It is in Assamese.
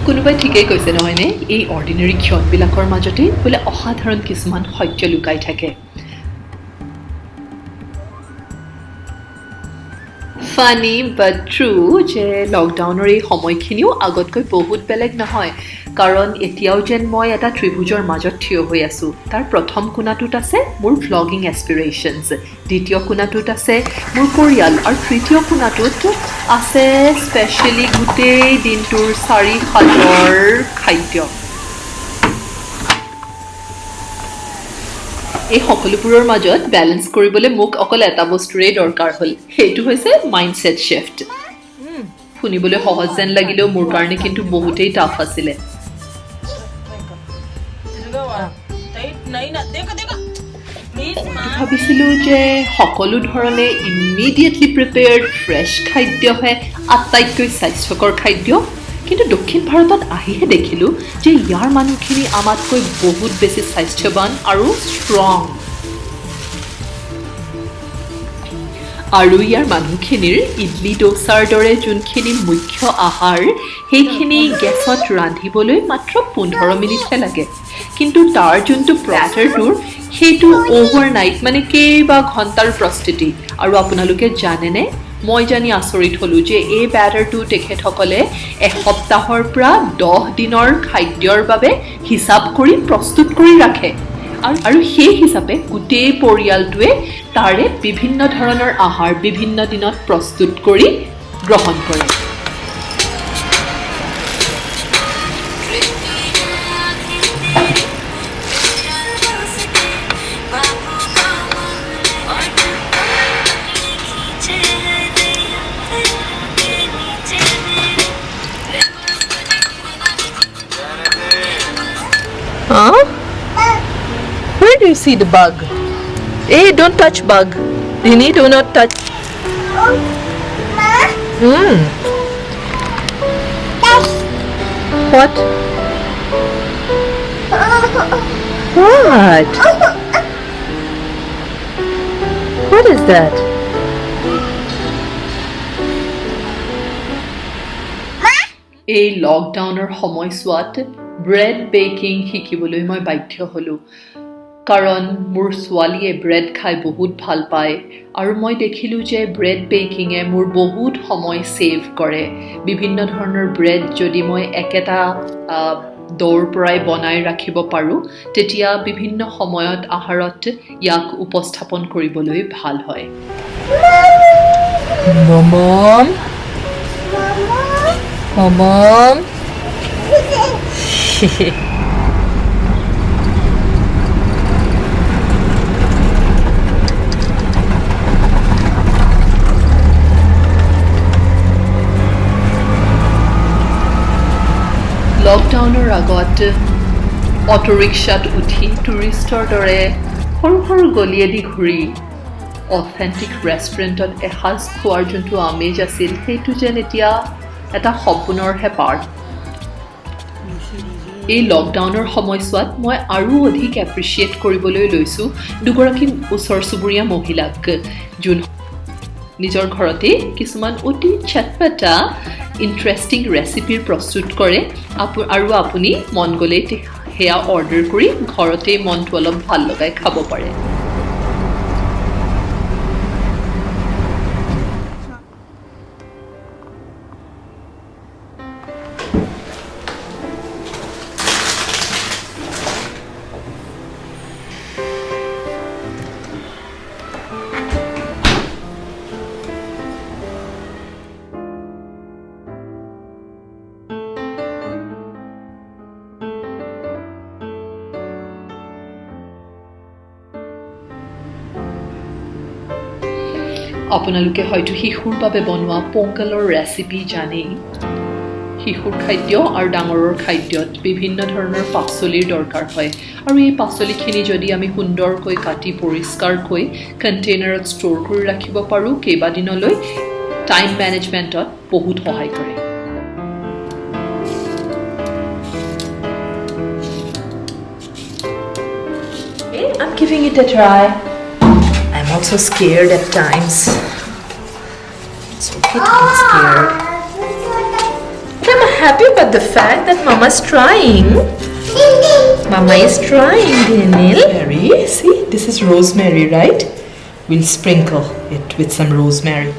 কোনোবাই ঠিকেই কৈছে নহয়নে এই অৰ্ডিনাৰী ক্ষণবিলাকৰ মাজতে বোলে অসাধাৰণ কিছুমান সত্য লুকাই থাকে ফানি বাট ট্ৰু যে লকডাউনৰ এই সময়খিনিও আগতকৈ বহুত বেলেগ নহয় কাৰণ এতিয়াও যেন মই এটা ত্ৰিভুজৰ মাজত থিয় হৈ আছোঁ তাৰ প্ৰথম কোণাটোত আছে মোৰ ভ্লগিং এছপিৰেশ্যনছ দ্বিতীয় কোণাটোত আছে মোৰ পৰিয়াল আৰু তৃতীয় কোণাটোত আছে স্পেচিয়েলি গোটেই দিনটোৰ 4-5 খাদ্য এই সকলোবোৰৰ মাজত বেলেন্স কৰিবলৈ মোক অকল এটা বস্তুৰে দৰকাৰ হ'ল সেইটো হৈছে মাইণ্ডছেট শিফট শুনিবলৈ সহজ যেন লাগিলেও মোৰ কাৰণে কিন্তু বহুতেই টাফ আছিলে ভাবিছিলোঁ যে সকলো ধৰণে ইমিডিয়েটলি প্ৰিপেয়াৰ্ড ফ্ৰেছ খাদ্যহে আটাইতকৈ স্বাস্থ্যকৰ খাদ্য কিন্তু দক্ষিণ ভাৰতত আহিহে দেখিলোঁ যে ইয়াৰ মানুহখিনি আমাতকৈ বহুত বেছি স্বাস্থ্যৱান আৰু ষ্ট্ৰং আৰু ইয়াৰ মানুহখিনিৰ ইডলি ডোচাৰ দৰে যোনখিনি মুখ্য আহাৰ সেইখিনি গেছত ৰান্ধিবলৈ মাত্ৰ 15 মিনিটহে লাগে কিন্তু তাৰ যোনটো প্লেটাৰটোৰ সেইটো অভাৰনাইট মানে কেইবা ঘণ্টাৰ প্ৰস্তুতি আৰু আপোনালোকে জানেনে মই জানি আচৰিত হ'লোঁ যে এই বেটাৰটো তেখেতসকলে এসপ্তাহৰ পৰা 10 দিনৰ খাদ্যৰ বাবে হিচাপ কৰি প্ৰস্তুত কৰি ৰাখে আৰু সেই হিচাপে গোটেই পৰিয়ালটোৱে তাৰে বিভিন্ন ধৰণৰ আহাৰ বিভিন্ন দিনত প্ৰস্তুত কৰি গ্ৰহণ কৰে Huh? Where do you see the bug? Hey, don't touch bug. Rini, do not touch. What? What? What is that? এই লকডাউনৰ সময়ছোৱাত ব্ৰেড বেকিং শিকিবলৈ মই বাধ্য হ'লোঁ কাৰণ মোৰ ছোৱালীয়ে ব্ৰেড খাই বহুত ভাল পায় আৰু মই দেখিলোঁ যে ব্ৰেড বেকিঙে মোৰ বহুত সময় ছেভ কৰে বিভিন্ন ধৰণৰ ব্ৰেড যদি মই একেটা দৌৰ পৰাই বনাই ৰাখিব পাৰোঁ তেতিয়া বিভিন্ন সময়ত আহাৰত ইয়াক উপস্থাপন কৰিবলৈ ভাল হয় মম মম লকডাউনৰ আগত অটো ৰিক্সাত উঠি টুৰিষ্টৰ দৰে সৰু সৰু গলিয়েদি ঘূৰি অথেণ্টিক ৰেষ্টুৰেণ্টত এসাঁজ খোৱাৰ যোনটো আমেজ আছিল সেইটো যেন এতিয়া এটা সপোনৰহে পাৰ্ট এই লকডাউনৰ সময়ছোৱাত মই আৰু অধিক এপ্ৰিচিয়েট কৰিবলৈ লৈছোঁ দুগৰাকী ওচৰ চুবুৰীয়া মহিলাক যোন নিজৰ ঘৰতে কিছুমান অতি চটপটা ইণ্টাৰেষ্টিং ৰেচিপিৰ প্ৰস্তুত কৰে আৰু আপুনি মন গ'লেই সেয়া অৰ্ডাৰ কৰি ঘৰতে মনটো অলপ ভাল লগাই খাব পাৰে আপোনালোকে হয়তো শিশুৰ বাবে বনোৱা পোংকালৰ ৰেচিপি জানেই শিশুৰ খাদ্য আৰু ডাঙৰৰ খাদ্যত বিভিন্ন ধৰণৰ পাচলিৰ দৰকাৰ হয় আৰু এই পাচলিখিনি যদি আমি সুন্দৰকৈ কাটি পৰিষ্কাৰকৈ কণ্টেইনাৰত ষ্ট'ৰ কৰি ৰাখিব পাৰোঁ কেইবাদিনলৈ টাইম মেনেজমেণ্টত বহুত সহায় কৰে I'm giving it a try. I'm also scared at times. It's okay to be scared. But I'm happy about the fact that Mama's trying. Mama is trying, Daniel. Rosemary, see, this is rosemary, right? We'll sprinkle it with some rosemary.